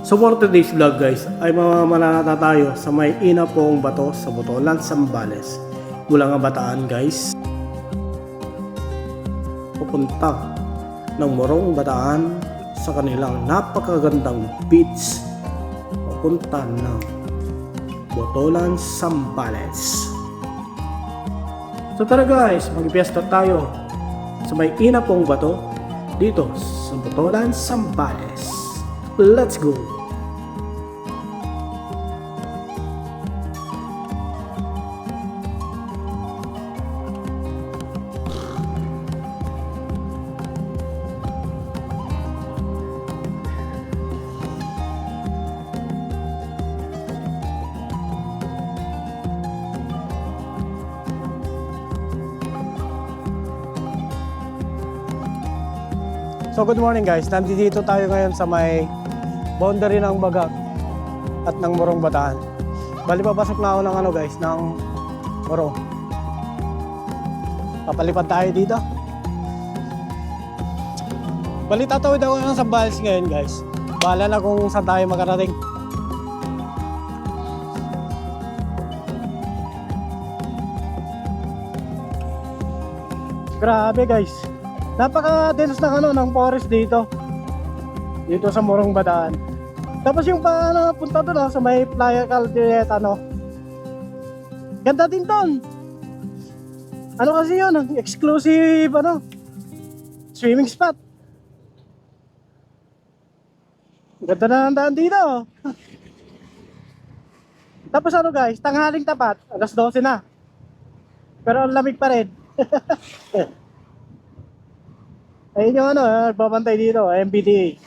So for today's vlog guys, ay mamamanata tayo sa may Inapong Bato sa Botolan, Zambales. Mula nga Bataan guys, pupunta ng Morong Bataan sa kanilang napakagandang beach, papunta ng Botolan, Zambales. So tara guys, mag-fiesta tayo sa may Inapong Bato dito sa Botolan, Zambales. Let's go! So good morning guys, nandito tayo ngayon sa may boundary ng Bagak at ng Morong Bataan. Bali papasok na ako ng guys, ng Morong. Papalipad tayo dito. Bali tatawid ako ng Zambales ngayon guys. Bahala na kung saan tayo makarating. Grabe guys. Napaka-dense ng forest dito sa Morong Bataan. Tapos yung punta doon sa may Playa Caldereta ganda din doon. Kasi yun, exclusive swimming spot. Ganda na ang daan dito. Tapos guys, tanghaling tapat, alas 12 na. Pero ang lamig pa rin. Ayun yung nagbabantay dito, MBDA.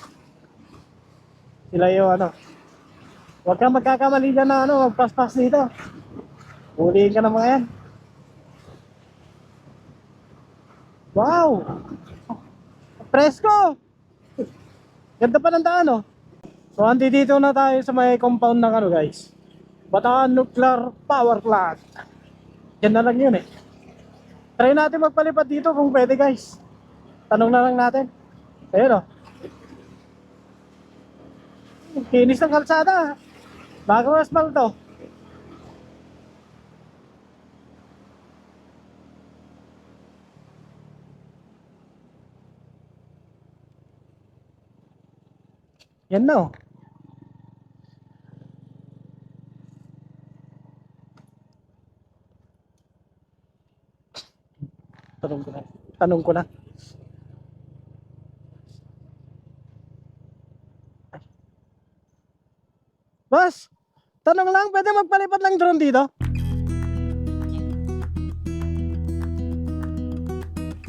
Sila yung huwag kang magkakamali dyan na magpas-pas dito. Huliin ka ng mga yan. Wow! Presko! Ganda pa ng daan So andito na tayo sa may compound ng guys, Bataan Nuclear Power Plant. Yan na lang yun Try natin magpalipad dito kung pwede guys. Tanong na lang natin. Ayun kinis ng kalsada. Bago asfalto. Yan na Tanong ko na. Boss, tanong lang, pwede magpalipad lang drone dito?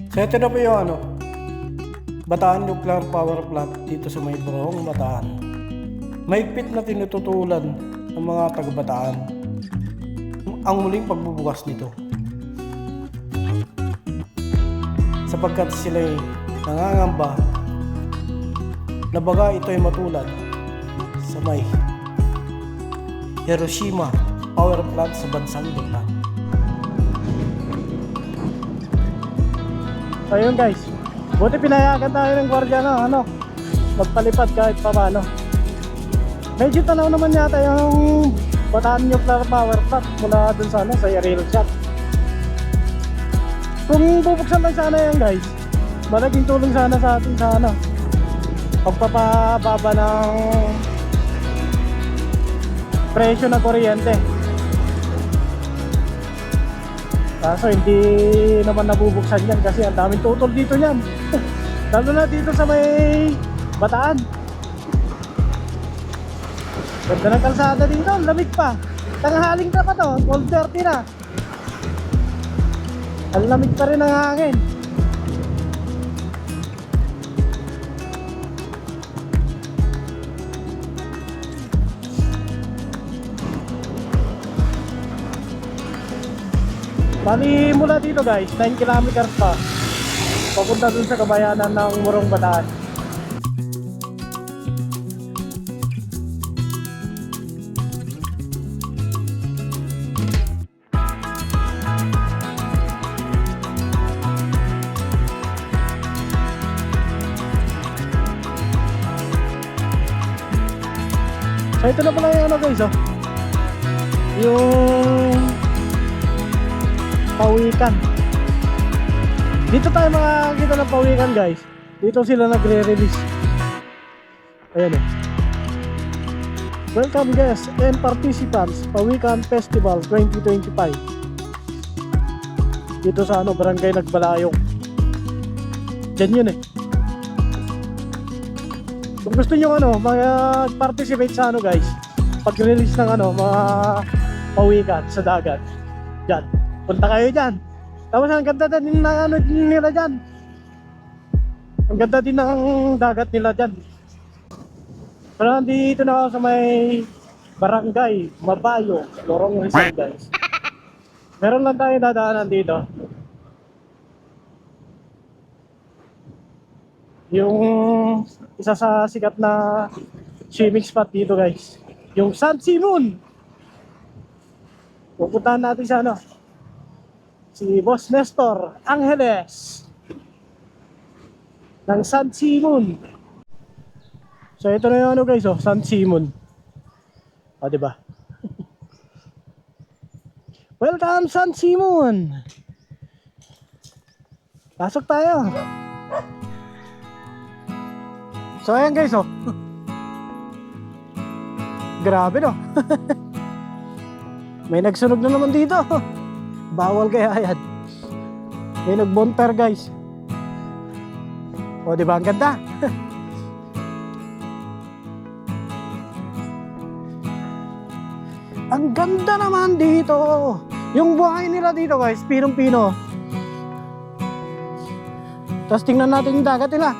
So ito na po yung Bataan Nuclear Power Plant dito sa may Morong Bataan. Mahigpit na tinututulan ng mga taga-Bataan ang muling pagbubukas nito. Sapagkat sila'y nangangamba na baga ito ay matulad sa may Hiroshima Power Plant sa bansang Japan. So yun guys, buti pinayagan tayo ng gwardiya na magpalipad kahit pa paano. Medyo tanaw naman yata yung Bataan Nuclear Power Plant mula dun sa aerial shot. Kung bubuksan lang sana yan guys, malaking tulong sana sa atin sa pagpapababa ng presyo na kuryente. Kaso hindi naman nabubuksan yan kasi ang daming tutol dito yan. Lalo na dito sa may Bataan. Ganda ng kalsada dito, lamig pa. Tanghaling pa 12:30 na. Ang lamig pa rin ang hangin. Bali mula dito guys, 9 kilometers pa papunta dun sa kabayanan ng Morong Bataan. So ito na pala yung ano guys, oh. Yung Pawikan. Dito tayo makakita ng Pawikan guys. Dito sila nagre-release. Ayan eh. Welcome guests and participants, Pawikan Festival 2025. Dito sa ano, Barangay Nagbalayong. Diyan yun eh. Kung gusto nyo ano, mag-participate sa ano guys, pag-release ng ano, mga pawikan sa dagat. Diyan. Punta kayo dyan. Tapos ang ganda din ng ano nila dyan. Ang ganda din ng dagat nila dyan. Pero nandito na ako sa may Barangay Mabayo, Lorong Rizal guys. Meron lang tayo dadaanan dito. Yung isa sa sikat na swimming spot dito guys, yung San Simon. Pupuntahan natin sa ano, si Boss Nestor Angeles ng San Simon. So ito na yung ano guys, oh, San Simon. O diba? Welcome San Simon. Pasok tayo. So ayan guys, oh. Grabe no. May nagsunog na naman dito. Bawal kaya yan. May nagbonfire guys. O diba ang ganda? Ang ganda naman dito. Yung buhay nila dito guys, pinong-pino. Tapos tingnan natin yung dagat nila.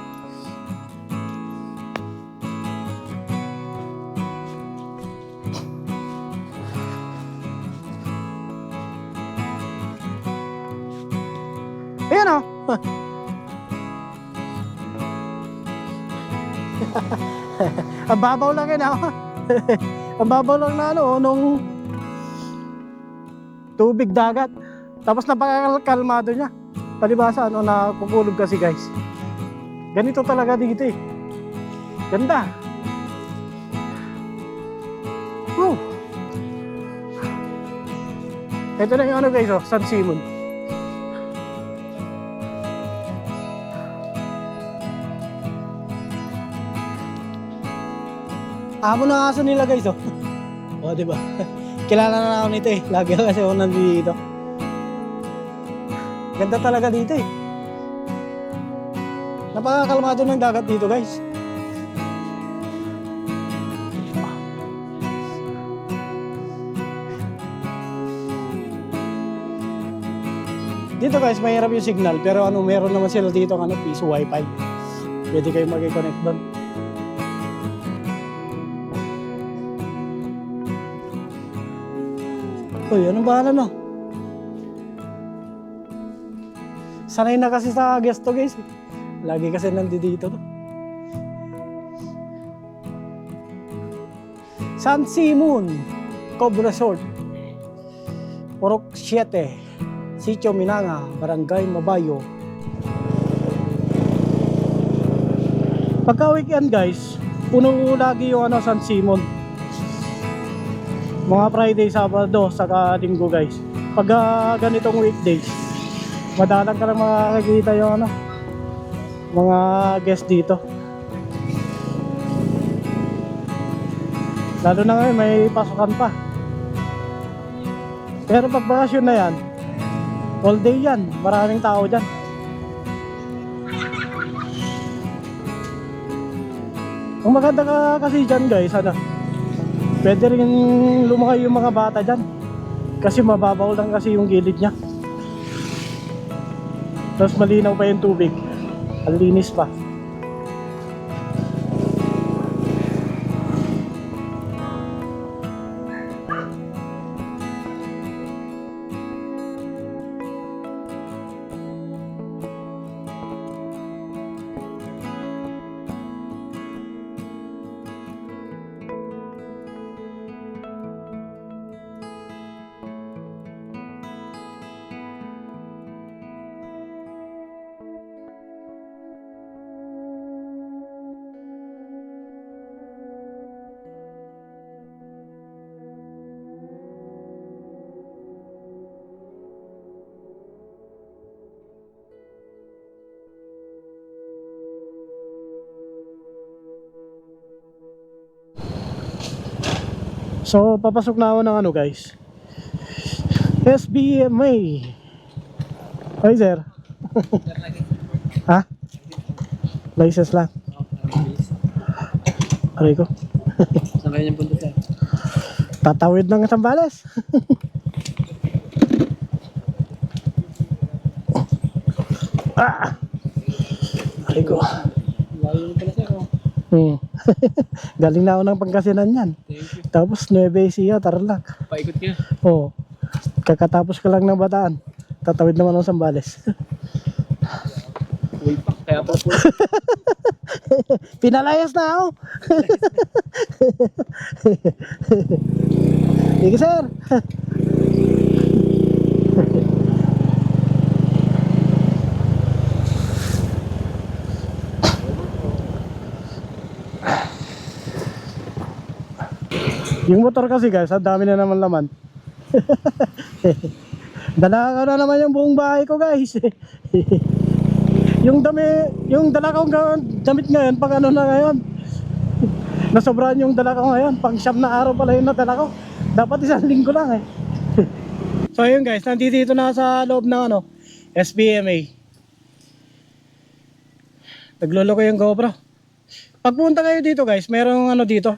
Ayan o. Ang babaw lang yun ako. Ang babaw lang na ano, nung tubig dagat. Tapos napakakalmado niya. Palibasa ano, nakukulog kasi guys. Ganito talaga dito eh. Ganda. Woo. Ito na yung ano guys, oh, San Simon. Amo na aso nila guys, oh. O, diba? Kilala na ako nito eh. Lagi kasi ako nandito. Ganda talaga dito eh. Napakakalmado ng dagat dito guys. Dito guys, mahirap yung signal. Pero ano, meron naman sila dito ano, piso wifi. Pwede kayo mag-connect doon. Uy, anong bahala no? Sanay na kasi sa guest to guys. Lagi kasi nandito to. San Simon Cove Resort, Purok 7, Sitio Minanga, Barangay Mabayo. Pagka weekend guys, puno lagi yung ano, San Simon. Mga Friday, Sabado, saka Linggo guys. Pag ganitong weekdays, madalang ka lang makakakita yung ano, mga guest dito. Lalo na ngayon, may pasukan pa. Pero pag bakasyon na yan, all day yan, maraming tao dyan. Ang maganda ka kasi dyan guys, ano, pwede rin lumakay yung mga bata dyan. Kasi mababaw lang kasi yung gilid niya. Tapos malinaw pa yung tubig. Ang linis pa. So papasok na ako ng ano guys, SBMA. Hi sir. Ha? License lang. Aray ko. Saan kayo niyang punta sir? Tatawid ng Sambales. Ah! Aray ko. Layo mo pala sir oh. Galing na ako ng Pangasinan yan. Thank you. Tapos Nueva Ecija, Tarlac. Paikot ka. Oo. Kakatapos ka lang ng Bataan. Tatawid naman ng Sambales. Uy pa, kaya pa po. Pinalayas na ako. Sige sir. Yung motor kasi guys, ang dami na naman laman. Dala ko na naman yung buong bahay ko guys. Yung dala kong damit ngayon, pag ano na ngayon. Nasobrahan yung dala ko ngayon, pang siyam na araw pala yung nadala ko. Dapat isang linggo lang eh. So ayun guys, nandito na sa loob ng ano, SBMA. Nagloloko yung GoPro. Pagpunta kayo dito guys, merong ano dito,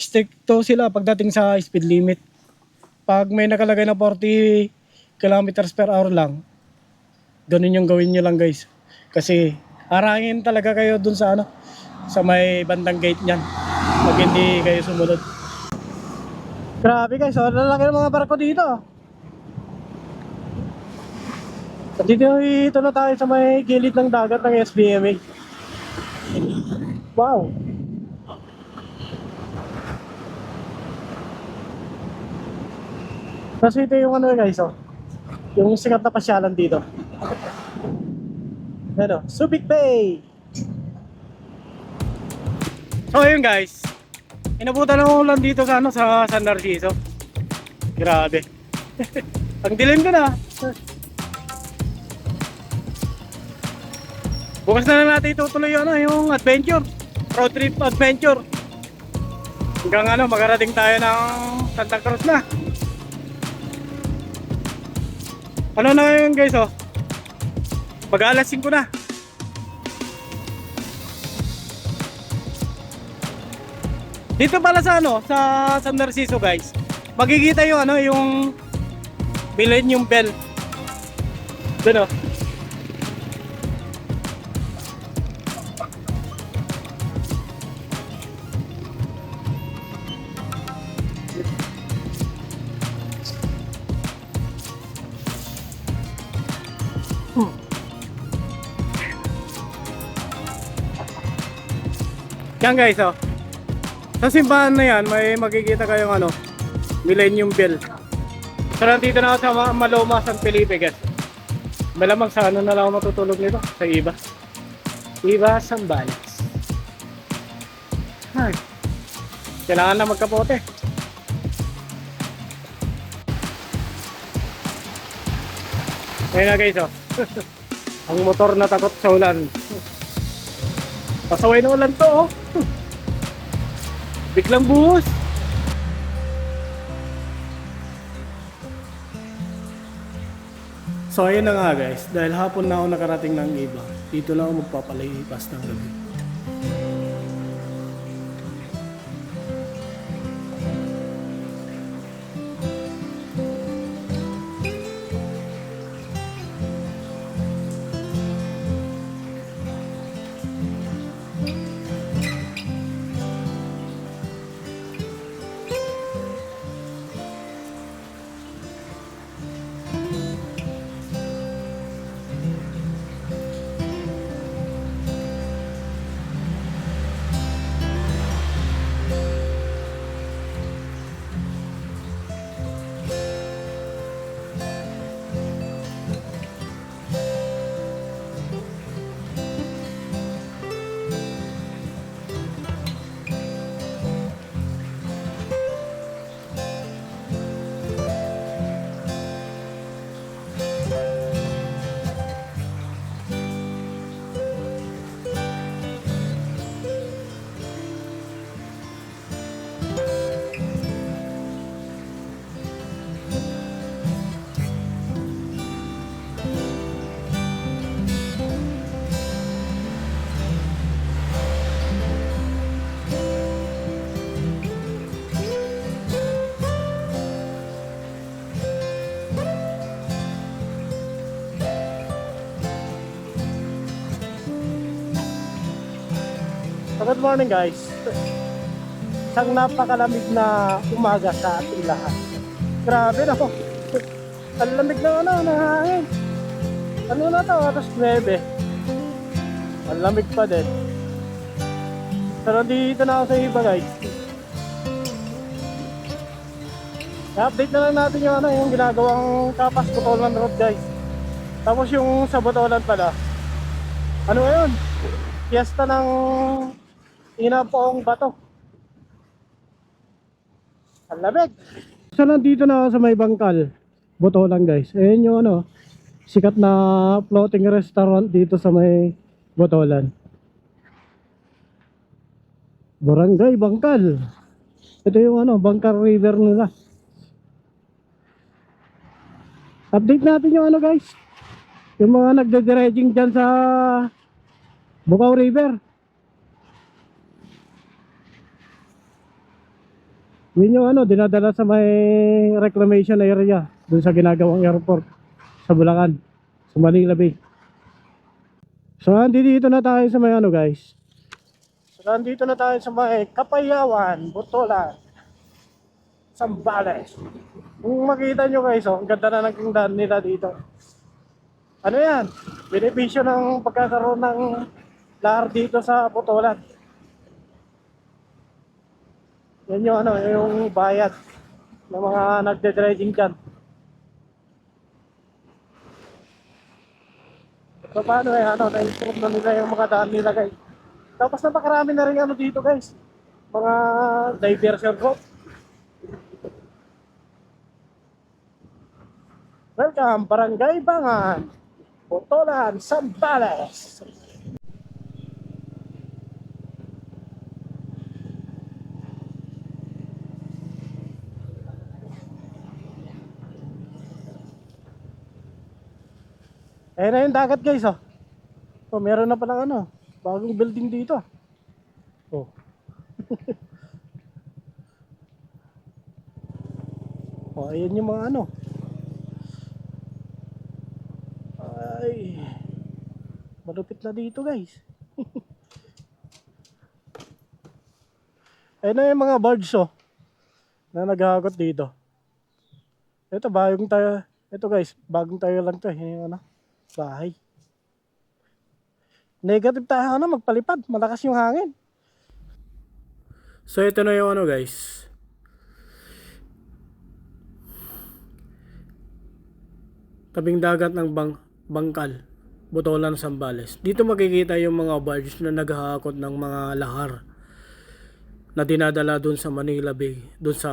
stricto sila pagdating sa speed limit. Pag may nakalagay na 40 kilometers per hour lang, ganun yung gawin nyo lang guys. Kasi harangin talaga kayo dun sa ano, sa may bandang gate niyan pag hindi kayo sumunod. Grabe guys, so lalaki ng mga barko dito. Dito na tayo sa may gilid ng dagat ng SBMA. Wow. Kasi ito yung ano guys, oh, yung sikat na pasyalan dito. Ano, Subic Bay. So ayun guys, inabutan ng ulan dito sa ano, sa San Narciso. Grabe. Ang dilim ko na. Bukas na lang natin itutuloy ano, yung adventure, road trip adventure. Hanggang ano, magarating tayo ng Santa Cruz na. Ano na ngayon guys, oh, mag-alas 5 na. Dito pala sa ano, sa San Narciso guys, makikita yung ano, yung Millennium Bell. Doon oh. Yan guys, oh. Sa simbahan na yan, may makikita kayong ano, Millennium Bell. So nandito na ako sa Maloma, San Felipe guys. Malamang sa ano na lang ako matutulog nito, sa iba. Iba Sambales. Ay, kailangan na magkapote. Ayun na guys, oh. Ang motor na takot sa ulan. Pasaway na ulan to, oh. Biglang buhos. So ayun na nga guys, dahil hapon na ako nakarating ng iba, dito na ako magpapalipas ng gabi. So good morning guys. Isang napakalamig na umaga sa ating lahat. Grabe na po. Ang lamig na ng hangin. Ano na to? Alas 9. Ang lamig pa din. Pero dito na ako sa iba guys. I-update na lang natin yung ginagawang Kapas Botolan Road guys. Tapos yung sa Botolan pala. Ano ngayon? Fiesta ng Inapoong Bato. Ang lamig. So nandito na ako sa may bangkal Botolan guys. Ayan yung sikat na floating restaurant dito sa may Botolan. Barangay Bangkal. Ito yung Bangkal River nila. Update natin yung guys. Yung mga nagde-dredging dyan sa Bukaw River. Yun yung dinadala sa may reclamation area dun sa ginagawang airport sa Bulacan, sa Manila Bay. So andito na tayo sa may guys. So andito na tayo sa may Kapayawan, Botolan, Zambales. Kung makita nyo guys, ang ganda na ng daan nila dito. Ano yan? Benepisyo ng pagkakaroon ng lahar dito sa Botolan. Yan yung yung bayad ng mga nagde-dredging dyan. So paano na-improve na nila yung mga daan nila guys. Tapos napakarami na rin dito guys. Mga diversion road. Welcome, Barangay Bangan, Botolan, Zambales. Ayan na yung dagat guys Oh, meron na palang bagong building dito. Oh. Oh, ayan yung mga Ay, malupit na dito guys. Ayan na yung mga barge na naghahakot dito. Ito bagong tayo. Ito guys, bagong tayo lang to yung bahay. Negative tayo magpalipad, malakas yung hangin. So ito na yung guys. Tabing dagat ng Bangkal, Botolan, Zambales. Dito makikita yung mga barge na naghahakot ng mga lahar na dinadala dun sa Manila Bay, dun sa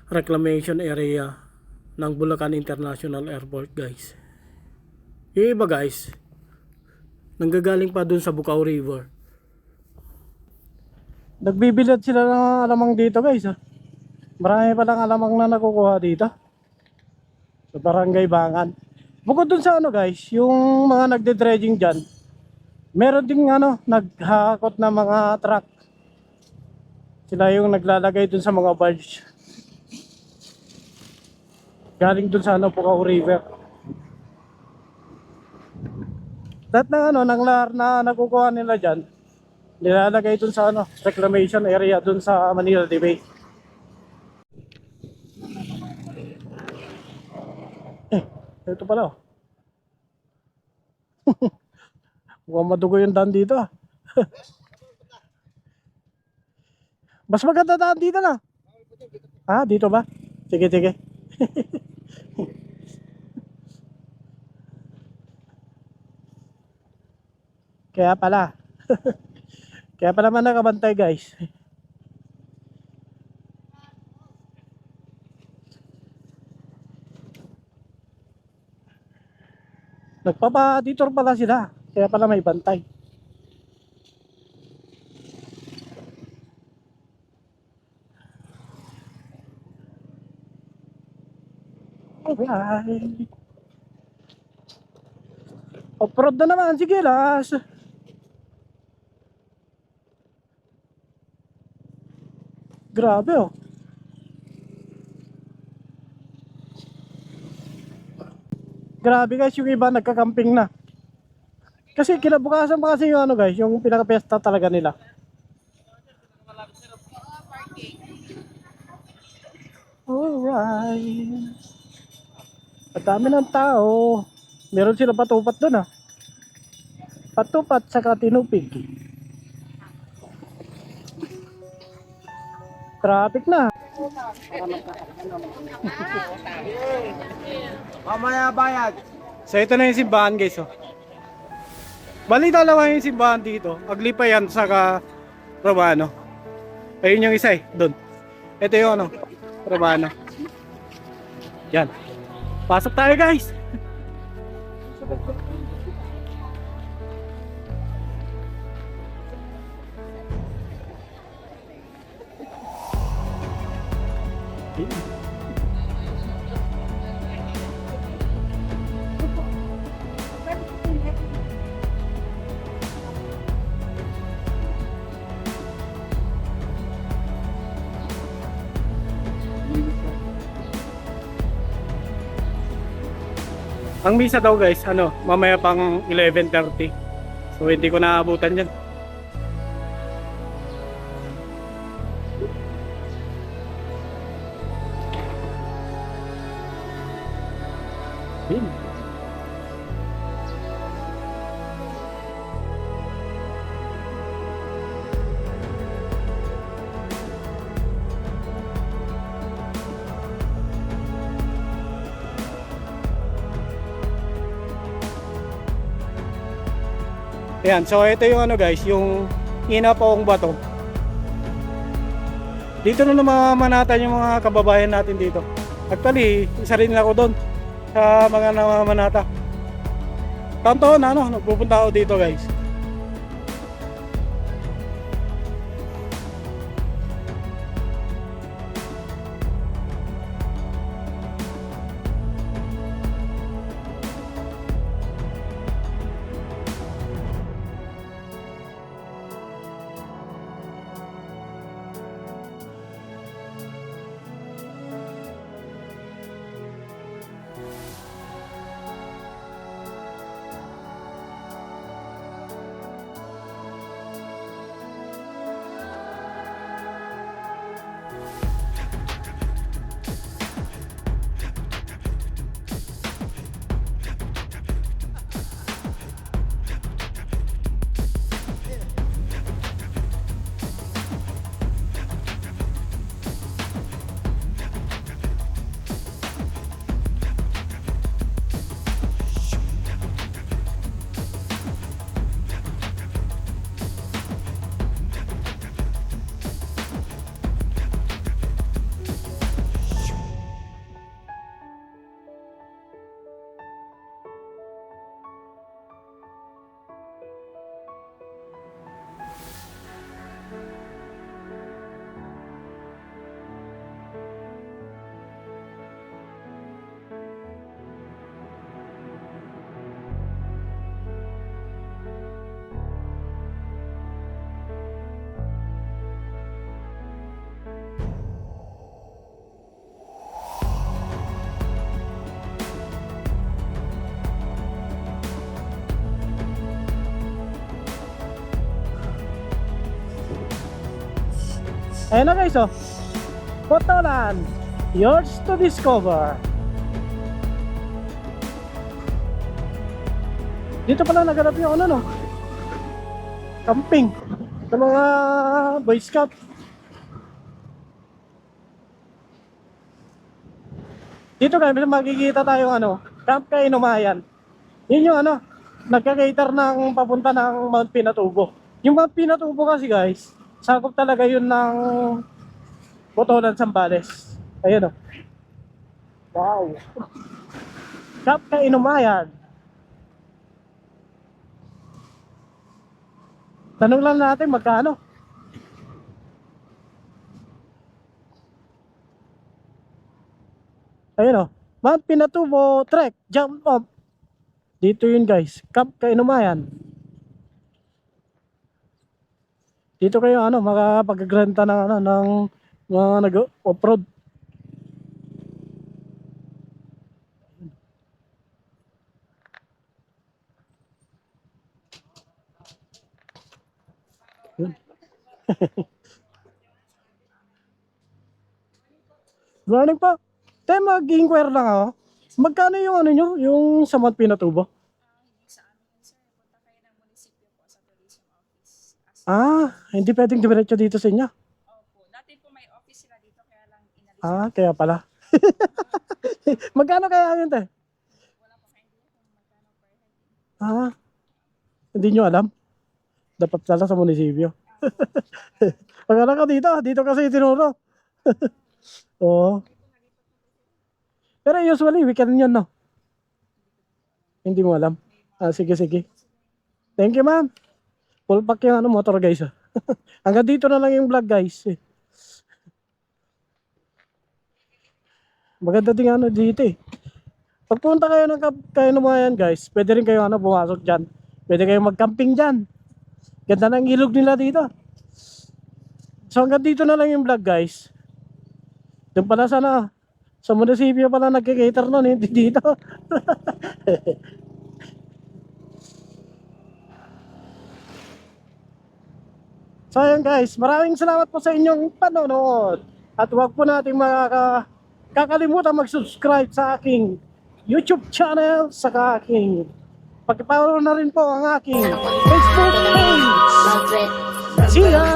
reclamation area ng Bulacan International Airport guys. Yung iba guys, nanggagaling pa dun sa Bukaw River. Nagbibilad sila ng alamang dito guys. Marami pa lang alamang na nakukuha dito sa Barangay Bangan. Bukod dun sa guys, yung mga nagde-dredging dyan, meron ding naghahakot na mga truck. Sila yung naglalagay dun sa mga barge. Galing dun sa Bukaw River. Lahat ng ng lahar na nakukuha nila dyan, nilalagay dun sa reclamation area dun sa Manila Bay. Ito pala mukhang madugo yung daan dito Mas maganda daan dito na. Dito ba? Sige, sige. Kaya pala. Kaya pala man nakabantay guys. Nagpapa-detour pala sila. Kaya pala may bantay. Alright. Off-road na naman. Sige, las. Grabe Grabe guys, yung iba nagkakamping na. Kasi kinabukasan pa kasi yung ano guys, yung pinaka-pesta talaga nila. Alright. Ang dami ng tao. Meron sila patupat doon ah. Patupat saka tinupig. Traffic na. Mamaya bayad. So ito na yung simbahan guys oh. Bali dalawa yung simbahan dito. Aglipayan saka Romano. Ayun yung isa eh, doon. Ito yung ano, Romano. Yan. Pasok tayo guys. Ang misa daw guys, ano, mamaya pang 11:30. So hindi ko naabutan yan. Bin. Ayan, so ito yung ano guys, yung inapaong bato. Dito na namamanatan yung mga kababayan natin dito. Actually, isa rin ako doon sa mga namamanata. Taon-taon na ano, nagpupunta ako dito guys. Ayan na guys oh. Potolan, yours to discover. Dito pala naganap yung ano no, camping sa mga Boy Scout. Dito guys makikita tayo ano, Camp Kainumayan. Yun yung ano, nagka-cater ng papunta ng Mount Pinatubo. Yung Mount Pinatubo kasi guys, sakop talaga yun ng Botolan, Zambales. Ayun oh. Wow. Camp Kainumayan. Tanong lang natin magkano. Ayun oh. Mount Pinatubo Trek Jump Off. Dito yun guys, Camp Kainumayan. Dito kayo ano, makapag-granta ng ano ng mga nag-off-road. Good morning po. Tayo mag-inquire lang ako. Magkano yung ano nyo? Yung sa Mount Pinatubo? Sa amin yun, sir. Punta kayo ng munisipyo po sa tourism office. Hindi pwedeng diretso dito sa inyo. Opo. Dati po may office sila dito, kaya lang inalis. Kaya pala. Magkano kaya yun, te? Wala po kayo idea kung magkano per head. Hindi nyo alam? Dapat pala sa munisipyo. Pagkala ka dito kasi tinuro. Oo. Pero usually, weekend yun, no? Hindi mo alam. Sige. Thank you, ma'am. Full pack yung motor, guys. Hanggang dito na lang yung vlog, guys. Maganda din dito eh. Pagpunta kayo ng mga yan, guys, pwede rin kayo pumasok dyan. Pwede kayo mag-camping dyan. Ganda ng ilog nila dito. So hanggang dito na lang yung vlog, guys. Doon pala sa munisipyo pala nagkikater nun, hindi dito. So ayun, guys, maraming salamat po sa inyong panonood. At huwag po natin kakalimutan mag-subscribe sa aking YouTube channel, sa aking pag-follow na rin po ang aking Facebook page. See ya!